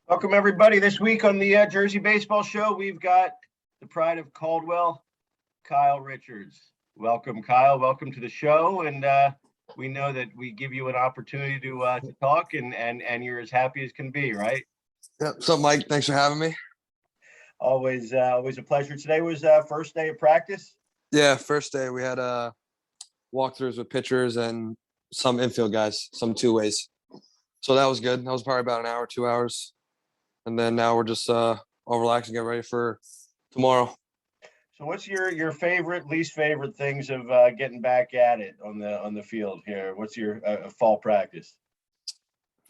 Welcome, everybody. This week on the Jersey Baseball Show, we've got the pride of Caldwell, Kyle Richards. Welcome, Kyle. Welcome to the show. And we know that we give you an opportunity to talk, and you're as happy as can be, right? Yep. What's up, Mike? Thanks for having me. Always a pleasure. Today was first day of practice. Yeah, first day. We had walkthroughs with pitchers and some infield guys, some two ways. So that was good. That was probably about an hour, 2 hours. And then now we're just all relaxing, get ready for tomorrow. So what's your favorite, least favorite things of getting back at it on the field here? What's your fall practice?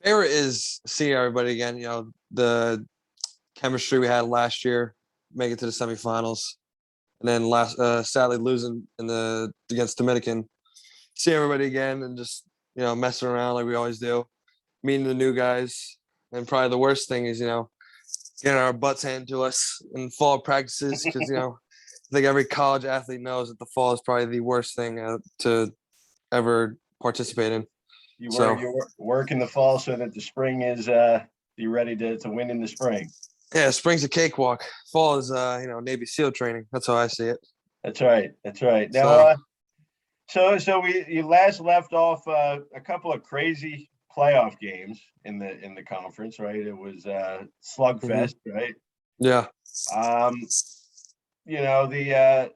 Favorite is seeing everybody again. You know, the chemistry we had last year, make it to the semifinals, and then sadly losing against Dominican. See everybody again and just messing around like we always do, meeting the new guys. And probably the worst thing is, getting our butts handed to us in fall practices because, I think every college athlete knows that the fall is probably the worst thing to ever participate in. You work in the fall so that the spring is you're ready to win in the spring. Yeah, spring's a cakewalk. Fall is, Navy SEAL training. That's how I see it. That's right. Now, so you last left off a couple of crazy playoff games in the conference, right? It was slugfest, right? Yeah. The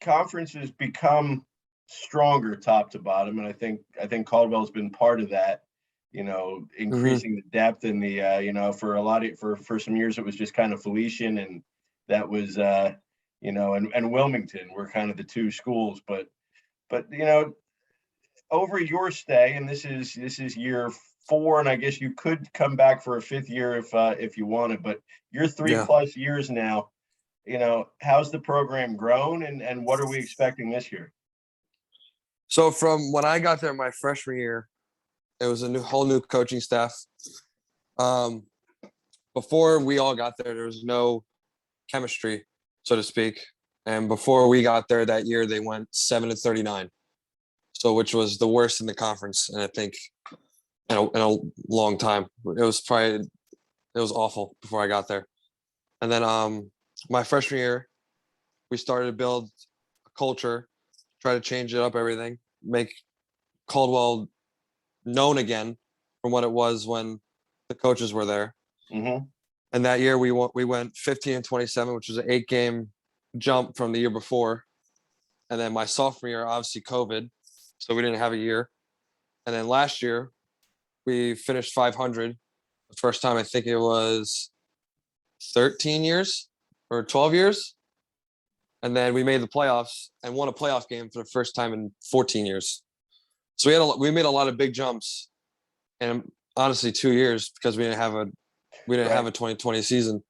conference has become stronger top to bottom, and I think Caldwell's been part of that. Increasing the depth and the for some years it was just kind of Felician, and that was and Wilmington were kind of the two schools, but over your stay, and this is year 4, and I guess you could come back for a 5th year if you wanted, but you're 3+ years now. How's the program grown, and what are we expecting this year? So from when I got there my freshman year, it was a whole new coaching staff. Before we all got there was no chemistry, so to speak. And before we got there that year, they went 7-39. So which was the worst in the conference, and I think in a long time. It was awful before I got there. And then my freshman year, we started to build a culture, try to change it up, everything, make Caldwell known again from what it was when the coaches were there. Mm-hmm. And that year we went 15-27, which was an 8-game jump from the year before. And then my sophomore year, obviously COVID, so we didn't have a year. And then last year we finished 500. The first time I think it was 13 years or 12 years. And then we made the playoffs and won a playoff game for the first time in 14 years. So we made a lot of big jumps, and honestly 2 years because we didn't have a 2020 season.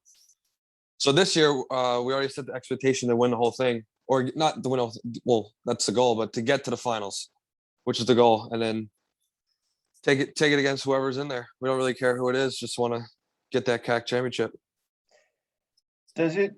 So this year we already set the expectation to win the whole thing, or not to win. Well, that's the goal, but to get to the finals, which is the goal, and then take it against whoever's in there. We don't really care who it is; just want to get that CACC championship. Does it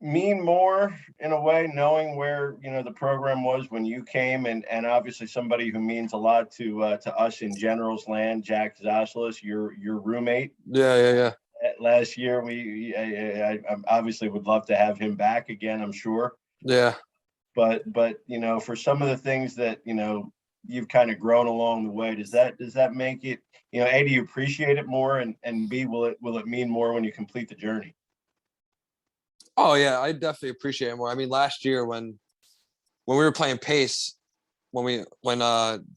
mean more in a way knowing where the program was when you came, and obviously somebody who means a lot to us in General's land, Jack Zosulis, your roommate? Yeah. Last year I obviously would love to have him back again, I'm sure. Yeah. But for some of the things that you've kind of grown along the way, does that make it, A, do you appreciate it more, and B, will it mean more when you complete the journey? Oh yeah, I definitely appreciate it more. I mean, last year when we were playing pace, when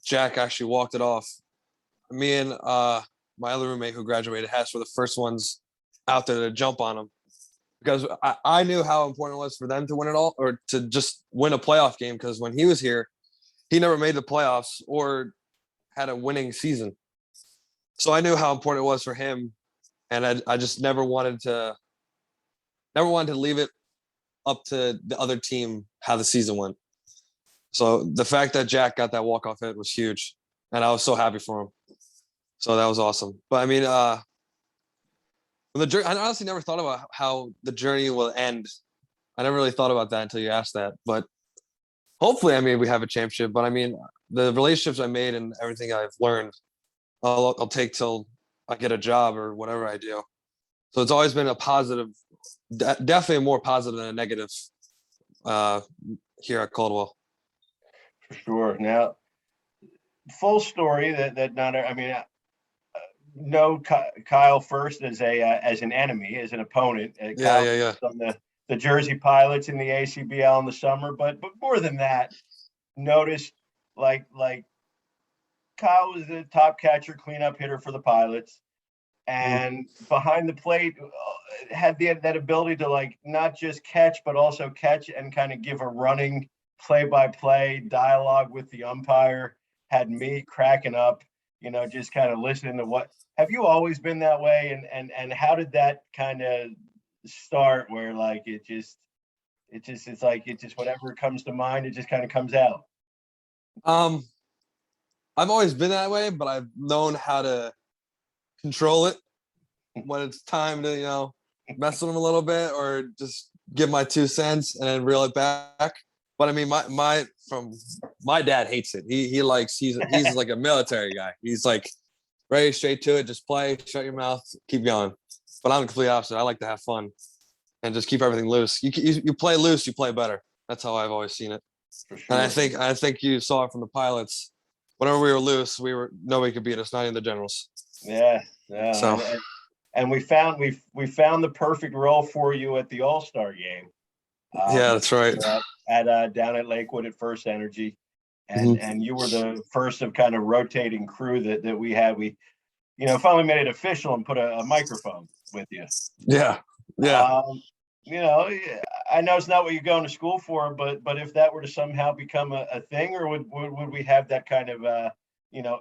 Jack actually walked it off, me and my other roommate who graduated, Hess, were the first ones out there to jump on him, because I knew how important it was for them to win it all, or to just win a playoff game, because when he was here, he never made the playoffs or had a winning season. So I knew how important it was for him, and I just never wanted to leave it up to the other team how the season went. So the fact that Jack got that walk-off hit was huge, and I was so happy for him. So that was awesome. But I mean, I honestly never thought about how the journey will end. I never really thought about that until you asked that. But hopefully, I mean, we have a championship. But I mean, the relationships I made and everything I've learned, I'll take till I get a job or whatever I do. So it's always been a positive, definitely more positive than a negative here at Caldwell. For sure. Now, full story that not, I mean, know Kyle first as an enemy, as an opponent. Kyle Yeah. on the Jersey Pilots in the ACBL in the summer, but more than that, noticed like Kyle was the top catcher, cleanup hitter for the Pilots, and behind the plate had that ability to like not just catch but also catch and kind of give a running play-by-play dialogue with the umpire. Had me cracking up, just kind of listening to what. Have you always been that way? And how did that kind of start? Where like it's like whatever comes to mind, it just kind of comes out. I've always been that way, but I've known how to control it when it's time to, mess with them a little bit or just give my 2 cents and then reel it back. But I mean, my dad hates it. He's like a military guy. He's like ready straight to it. Just play, shut your mouth, keep going. But I'm the complete opposite. I like to have fun and just keep everything loose. You play loose, you play better. That's how I've always seen it. For sure. And I think you saw it from the Pilots. Whenever we were loose, nobody could beat us, not even the Generals. Yeah. So and we found the perfect role for you at the All-Star game. Yeah, that's right. At down at Lakewood at First Energy, and you were the first of kind of rotating crew that we had. We, finally made it official and put a microphone with you. Yeah. I know it's not what you're going to school for, but if that were to somehow become a thing, or would we have that kind of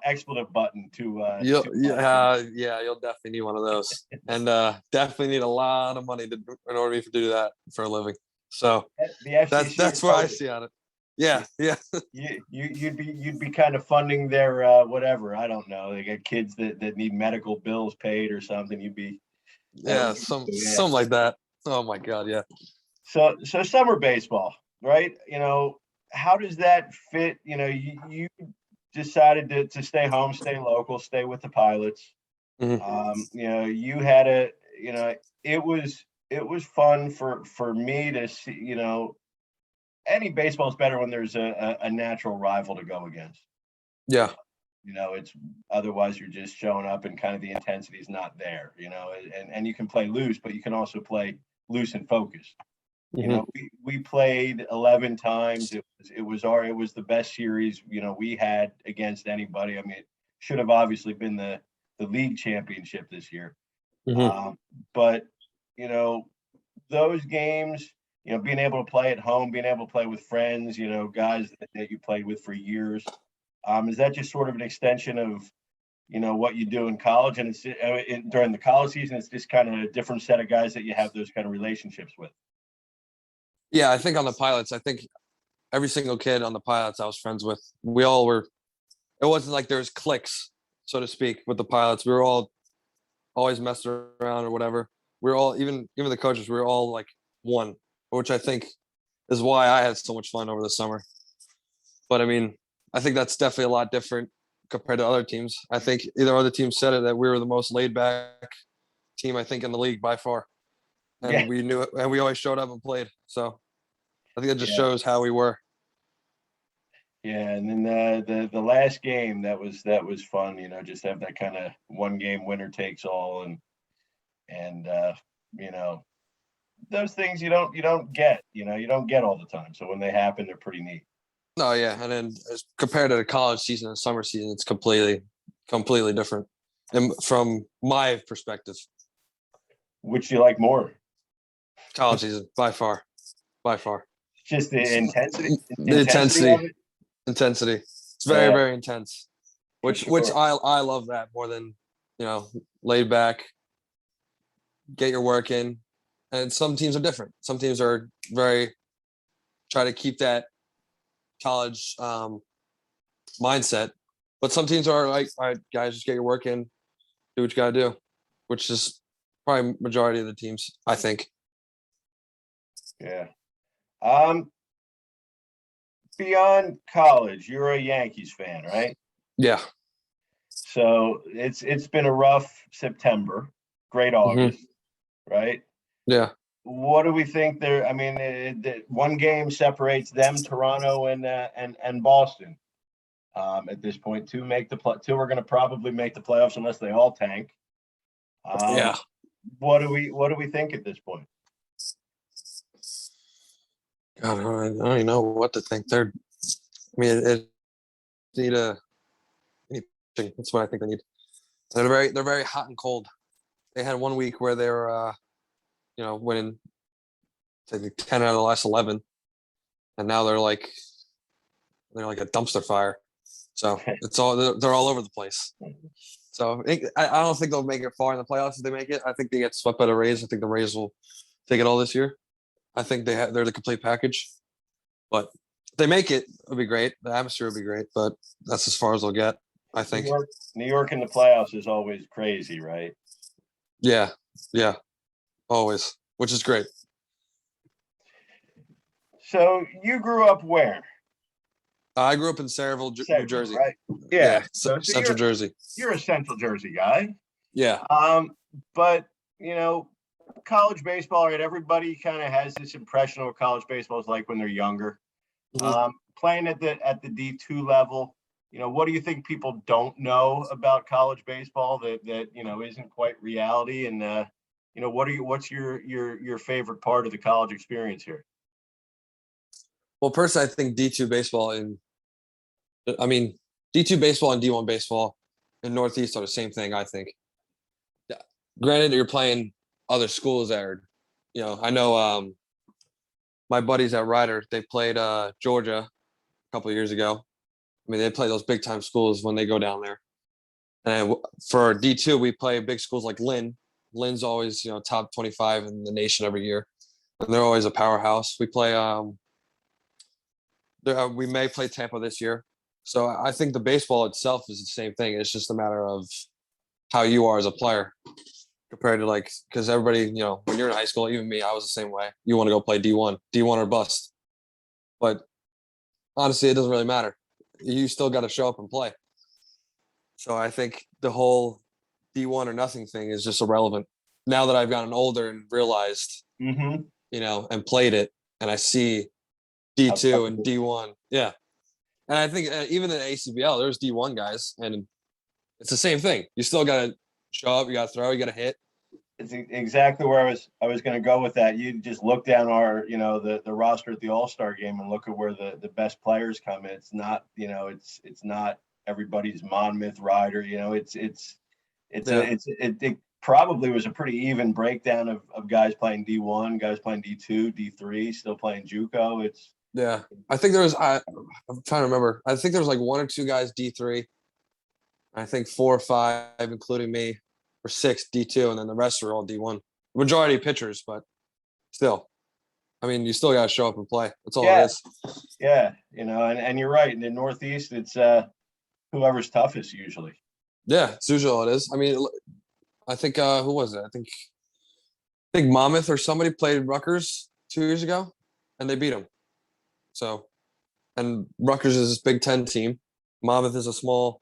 expletive button to? You'll definitely need one of those, and definitely need a lot of money in order to do that for a living. So that's where I see on it. Yeah. You'd be kind of funding their whatever. I don't know. They got kids that need medical bills paid or something. You'd be something like that. Oh my God, yeah. So summer baseball, right? How does that fit? You decided to stay home, stay local, stay with the Pilots. You had it was fun for me to see, any baseball is better when there's a natural rival to go against. Yeah. It's otherwise you're just showing up and kind of the intensity is not there, and you can play loose, but you can also play loose and focused. We played 11 times. It was the best series, we had against anybody. I mean, it should have obviously been the league championship this year. But, those games, being able to play at home, being able to play with friends, guys that you played with for years. Is that just sort of an extension of, what you do in college, and it's during the college season, it's just kind of a different set of guys that you have those kind of relationships with? Yeah, I think on the Pilots, every single kid on the Pilots I was friends with, we all were. It wasn't like there was cliques, so to speak, with the Pilots. We were all always messing around or whatever. We were all, even the coaches, we were all like one, which I think is why I had so much fun over the summer. But I mean, I think that's definitely a lot different compared to other teams. I think either other team said it, that we were the most laid back team, I think, in the league by far. And we knew it, and we always showed up and played. So I think it just shows how we were. Yeah, and then the last game, that was fun, just have that kind of one game winner takes all, and those things you don't get, you don't get all the time. So when they happen, they're pretty neat. Oh yeah, and then as compared to the college season and summer season, it's completely different. And from my perspective, which you like more? College season, by far. Just the intensity. Intensity. It's very, very intense. Which I love that more than, laid back, get your work in. And some teams are different. Some teams are try to keep that college mindset. But some teams are like, all right, guys, just get your work in, do what you gotta do, which is probably majority of the teams, I think. Yeah. Beyond college, you're a Yankees fan, right? Yeah. So it's been a rough September, great August. right? Yeah. What do we think there? I mean, one game separates them, Toronto and Boston. At this point, two are going to probably make the playoffs unless they all tank. Yeah. What do we think at this point? God, I don't even know what to think. I mean, it need a. That's what I think they need. They're very hot and cold. They had 1 week where they were, winning, I think 10 out of the last 11, and now they're like a dumpster fire. So they're all over the place. So I don't think they'll make it far in the playoffs if they make it. I think they get swept by the Rays. I think the Rays will take it all this year. I think they're the complete package. But if they make it, it'll be great. The atmosphere will be great, but that's as far as they'll get, I think. New York in the playoffs is always crazy, right? Yeah, always, which is great. So you grew up where? I grew up in Sayreville, New Jersey. Right. Yeah. So Central Jersey. You're a Central Jersey guy. Yeah. But college baseball, right? Everybody kind of has this impression of what college baseball is like when they're younger. Mm-hmm. Playing at the D2 level, what do you think people don't know about college baseball that isn't quite reality? And what's your favorite part of the college experience here? Well, personally, I think D2 baseball D2 baseball and D1 baseball in Northeast are the same thing, I think. Yeah. Granted, you're playing other schools there. I know my buddies at Ryder, they played Georgia a couple of years ago. I mean, they play those big time schools when they go down there. And for D2, we play big schools like Lynn. Lynn's always, top 25 in the nation every year. And they're always a powerhouse. We play we may play Tampa this year. So I think the baseball itself is the same thing. It's just a matter of how you are as a player compared to because everybody, when you're in high school, even me, I was the same way. You want to go play D1 or bust. But honestly, it doesn't really matter. You still got to show up and play. So I think the whole D1 or nothing thing is just irrelevant. Now that I've gotten older and realized, and played it, and I see D2 and D1. Yeah. And I think even in ACBL, there's D1 guys, and it's the same thing. You still got to show up, you got to throw, you got to hit. It's exactly where I was going to go with that. You just look down our, the roster at the All-Star game and look at where the best players come in. It's not, it's not everybody's Monmouth Rider. It probably was a pretty even breakdown of guys playing D1, guys playing D2, D3, still playing JUCO. Yeah, I think there was. I'm trying to remember. I think there was 1 or 2 guys D3. I think 4 or 5, including me, or 6 D2, and then the rest were all D1. Majority pitchers, but still, I mean, you still got to show up and play. That's all it is. Yeah, and you're right. In the Northeast, it's whoever's toughest usually. Yeah, it's usually all it is. I mean, I think who was it? I think Monmouth or somebody played Rutgers 2 years ago, and they beat them. So, and Rutgers is this Big Ten team. Monmouth is a small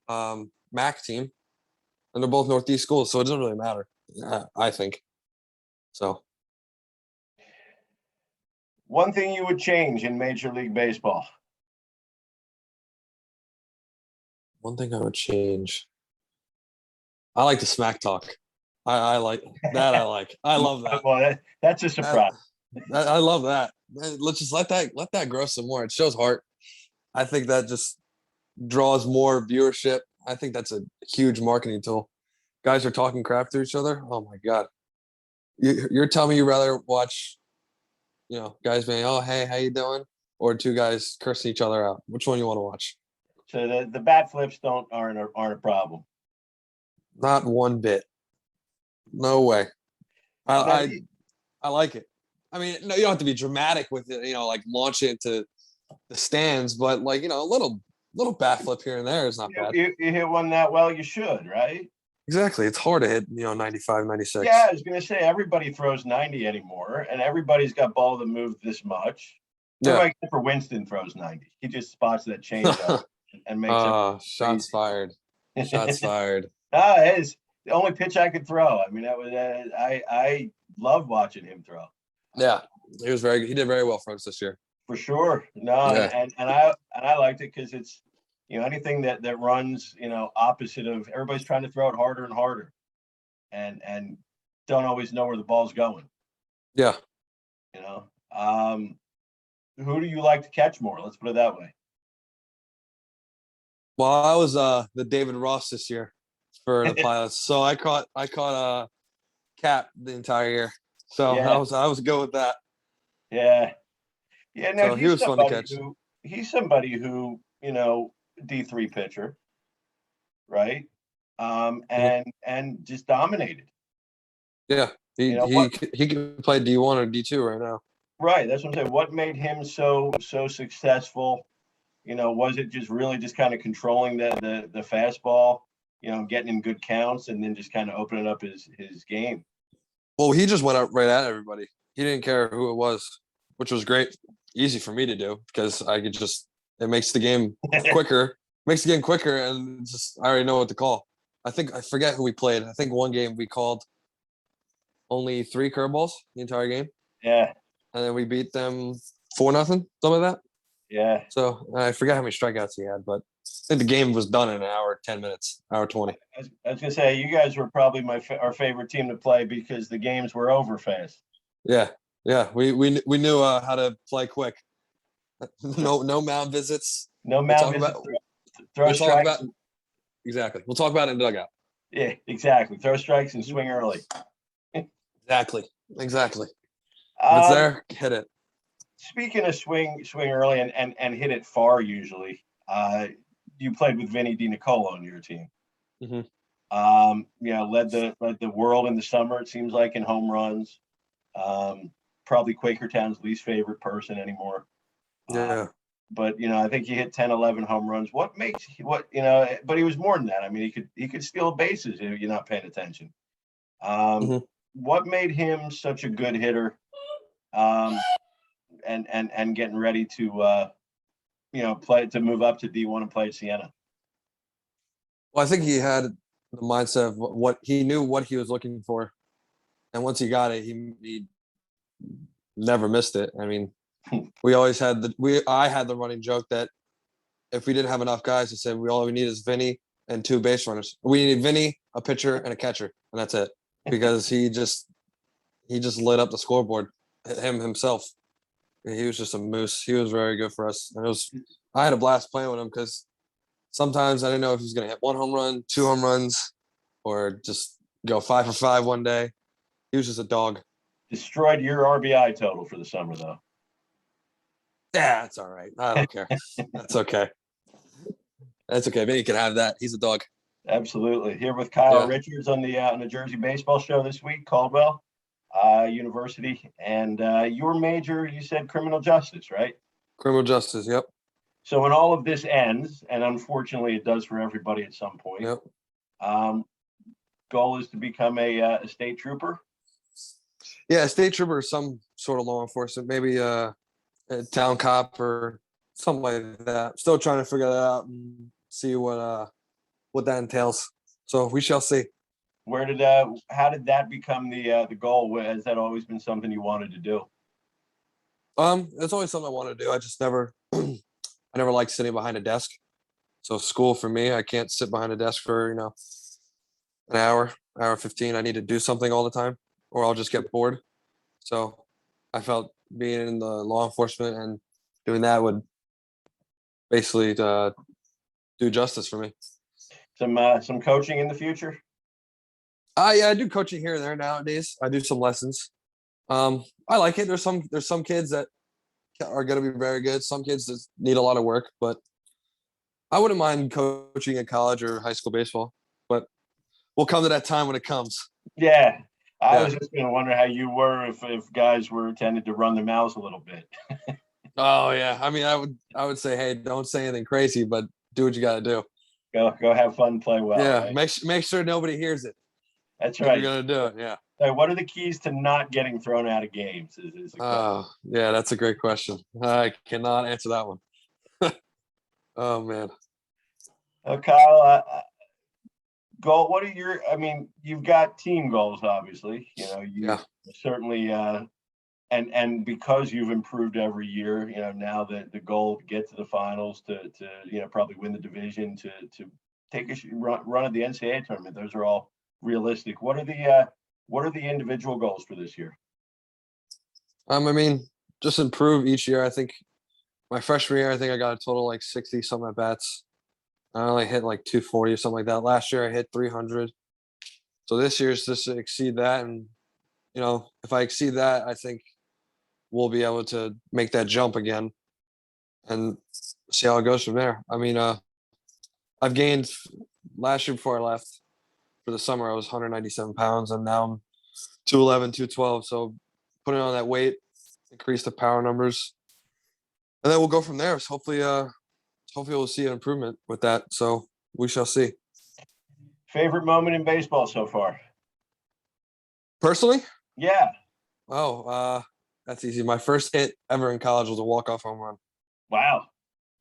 MAC team, and they're both Northeast schools, so it doesn't really matter, I think. So, one thing you would change in Major League Baseball? One thing I would change. I like the smack talk. I like that. I love that. Well, that's a surprise. I love that. Let's just let that grow some more. It shows heart. I think that just draws more viewership. I think that's a huge marketing tool. Guys are talking crap to each other. Oh my God. You're telling me you'd rather watch, guys being, oh, hey, how you doing? Or 2 guys cursing each other out. Which one you want to watch? So the bat flips aren't a problem. Not one bit. No way. I like it. I mean, no, you don't have to be dramatic with it, launch it into the stands, but a little bat flip here and there is not bad. You hit one that well, you should, right? Exactly. It's hard to hit, 95, 96. Yeah, I was going to say, everybody throws 90 anymore, and everybody's got ball that moves this much. Yeah. Everybody except for Winston throws 90. He just spots that change up and makes it. Shots fired. Shots fired. His the only pitch I could throw. I mean, that was I love watching him throw. Yeah, he did very well for us this year. For sure. No, Yeah. and I liked it because it's, anything that runs, opposite of everybody's trying to throw it harder and harder, and don't always know where the ball's going. Yeah. Who do you like to catch more? Let's put it that way. Well, I was the David Ross this year for the Pilots, so I caught Cap the entire year. So Yeah. I was good with that. Yeah. No, so he was fun to catch. He's somebody who, D3 pitcher, right? And just dominated. Yeah, he can play D1 or D2 right now. Right, that's what I'm saying. What made him so successful? Was it really just kind of controlling the fastball, getting in good counts, and then just kind of opening up his game? Well, he just went up right at everybody. He didn't care who it was, which was great. Easy for me to do because I could it makes the game quicker. Makes the game quicker, and I already know what to call. I forget who we played. I think one game we called only 3 curveballs the entire game. Yeah. And then we beat them 4-0, something like that. Yeah. So I forget how many strikeouts he had, but I think the game was done in an hour, 10 minutes, hour 20. I was gonna say you guys were probably our favorite team to play because the games were over fast. Yeah. We knew how to play quick. No mound visits. No mound visits. Throw strikes. Exactly. We'll talk about it in dugout. Yeah, exactly. Throw strikes and swing early. Exactly. If it's there, hit it. Speaking of swing early and hit it far, usually, you played with Vinny DiNicola on your team. Mm-hmm. Led the world in the summer, it seems like, in home runs. Probably Quakertown's least favorite person anymore. Yeah. But I think he hit 10, 11 home runs. But he was more than that. I mean, he could steal bases if you're not paying attention. Mm-hmm. What made him such a good hitter? And getting ready to move up to D1 and play at Siena. Well, I think he had the mindset of what he knew what he was looking for, and once he got it, he never missed it. I mean, we always had I had the running joke that if we didn't have enough guys, I said all we need is Vinny and 2 base runners. We need Vinny, a pitcher, and a catcher, and that's it. Because he just lit up the scoreboard, himself. He was just a moose. He was very good for us. And I had a blast playing with him because sometimes I didn't know if he was going to hit 1 home run, 2 home runs, or just go 5 for 5 one day. He was just a dog. Destroyed your RBI total for the summer, though. Yeah, that's all right. I don't care. That's okay. That's okay. Vinny can have that. He's a dog. Absolutely. Here with Kyle Richards on the Jersey Baseball Show this week, Caldwell University, and your major, you said criminal justice, right? Criminal justice, yep. So when all of this ends, and unfortunately it does for everybody at some point, yep. Goal is to become a state trooper. Yeah, a state trooper or some sort of law enforcement, maybe a town cop or something like that. Still trying to figure that out and see what that entails. So we shall see. How did that become the goal? Has that always been something you wanted to do? It's always something I wanted to do. I just never I never liked sitting behind a desk. So school for me, I can't sit behind a desk for, an hour 15. I need to do something all the time or I'll just get bored. So I felt being in the law enforcement and doing that would basically do justice for me. Some coaching in the future? Yeah, I do coaching here and there nowadays. I do some lessons. I like it. There's some kids that are going to be very good. Some kids that need a lot of work, but I wouldn't mind coaching in college or high school baseball. But we'll come to that time when it comes. Yeah, I was just going to wonder how you were if guys were tended to run their mouths a little bit. Oh yeah, I mean, I would say, hey, don't say anything crazy, but do what you got to do. Go have fun, play well. Yeah, right? make sure nobody hears it. That's right. You're gonna do it. Yeah. So what are the keys to not getting thrown out of games? Yeah, that's a great question. I cannot answer that one. Oh man. Kyle, goal? What are your? I mean, you've got team goals, obviously. You know, you Yeah. certainly. And because you've improved every year, you know, now that the goal to get to the finals, to probably win the division, to take a run at the NCAA tournament, those are all realistic. What are the individual goals for this year? I mean, just improve each year. I think my freshman year, I think I got a total like 60 something at bats. I only hit like 240 or something like that. Last year I hit 300. So this year's just to exceed that. And, if I exceed that, I think we'll be able to make that jump again and see how it goes from there. I mean, I've gained last year before I left for the summer, I was 197 pounds, and now I'm 211, 212. So putting on that weight, increase the power numbers, and then we'll go from there. So hopefully we'll see an improvement with that. So we shall see. Favorite moment in baseball so far? Personally? Yeah. Oh, that's easy. My first hit ever in college was a walk-off home run. Wow.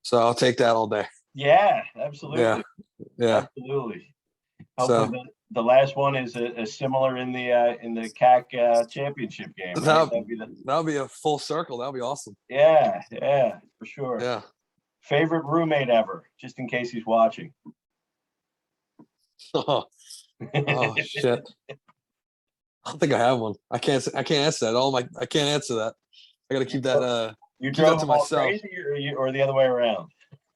So I'll take that all day. Yeah, absolutely. Yeah. Absolutely. So Hopefully the last one is a similar in the CACC championship game. Right? That'll be a full circle. That'll be awesome. Yeah, for sure. Yeah. Favorite roommate ever, just in case he's watching. Oh shit. I don't think I have one. I can't answer that. I can't answer that. I gotta keep that you keep drove that to him all myself. crazy or the other way around?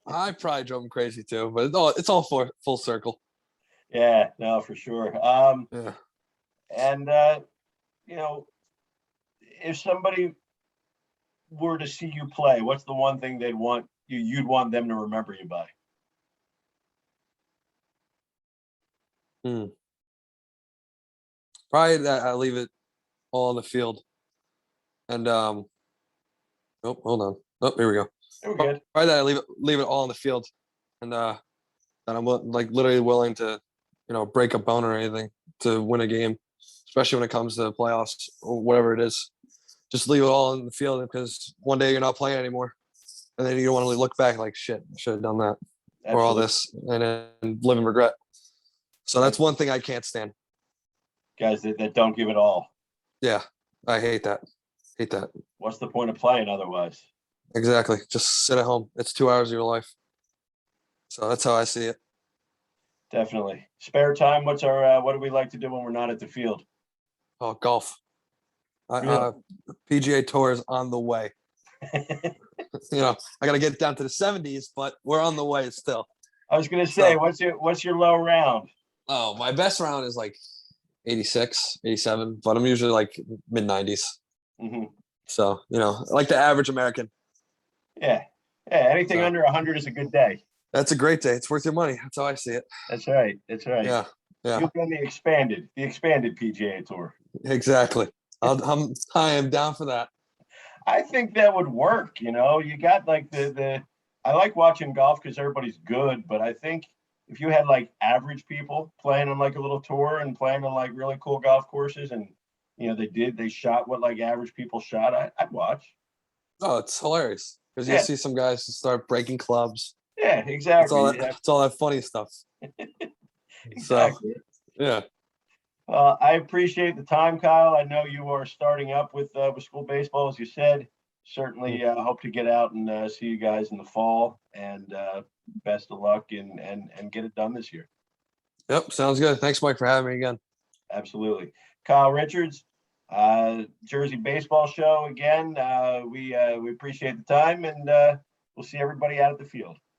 I probably drove him crazy too, but it's all for full circle. Yeah, no, for sure. Yeah. And if somebody were to see you play, what's the one thing you'd want them to remember you by? Probably that I leave it all on the field. And hold on. Oh, here we go. We're good. Probably that I leave it all on the field, and that I'm like literally willing to, break a bone or anything to win a game, especially when it comes to the playoffs or whatever it is. Just leave it all in the field, because one day you're not playing anymore, and then you don't want to look back like, shit, I should have done that. Absolutely. Or all this, and then live in regret. So that's one thing I can't stand. Guys that don't give it all. Yeah, I hate that. What's the point of playing otherwise? Exactly. Just sit at home. It's 2 hours of your life. So that's how I see it. Definitely. Spare time. What do we like to do when we're not at the field? Oh, golf. Really? PGA Tour is on the way. I got to get down to the 70s, but we're on the way still. I was going to say, what's your low round? Oh, my best round is like 86, 87, but I'm usually like mid 90s. Mm-hmm. So, like the average American. Yeah. Anything under 100 is a good day. That's a great day. It's worth your money. That's how I see it. That's right. Yeah. You'll be on the expanded PGA Tour. Exactly. I am down for that. I think that would work. You got like I like watching golf because everybody's good, but I think if you had like average people playing on like a little tour and playing on like really cool golf courses, and they shot what like average people shot, I'd watch. Oh, it's hilarious because you'll see some guys start breaking clubs. Yeah, exactly. It's all that funny stuff. Exactly. So, yeah. I appreciate the time, Kyle. I know you are starting up with school baseball, as you said. Certainly hope to get out and see you guys in the fall, and best of luck and get it done this year. Yep. Sounds good. Thanks, Mike, for having me again. Absolutely. Kyle Richards, Jersey Baseball Show again. We appreciate the time, and we'll see everybody out at the field.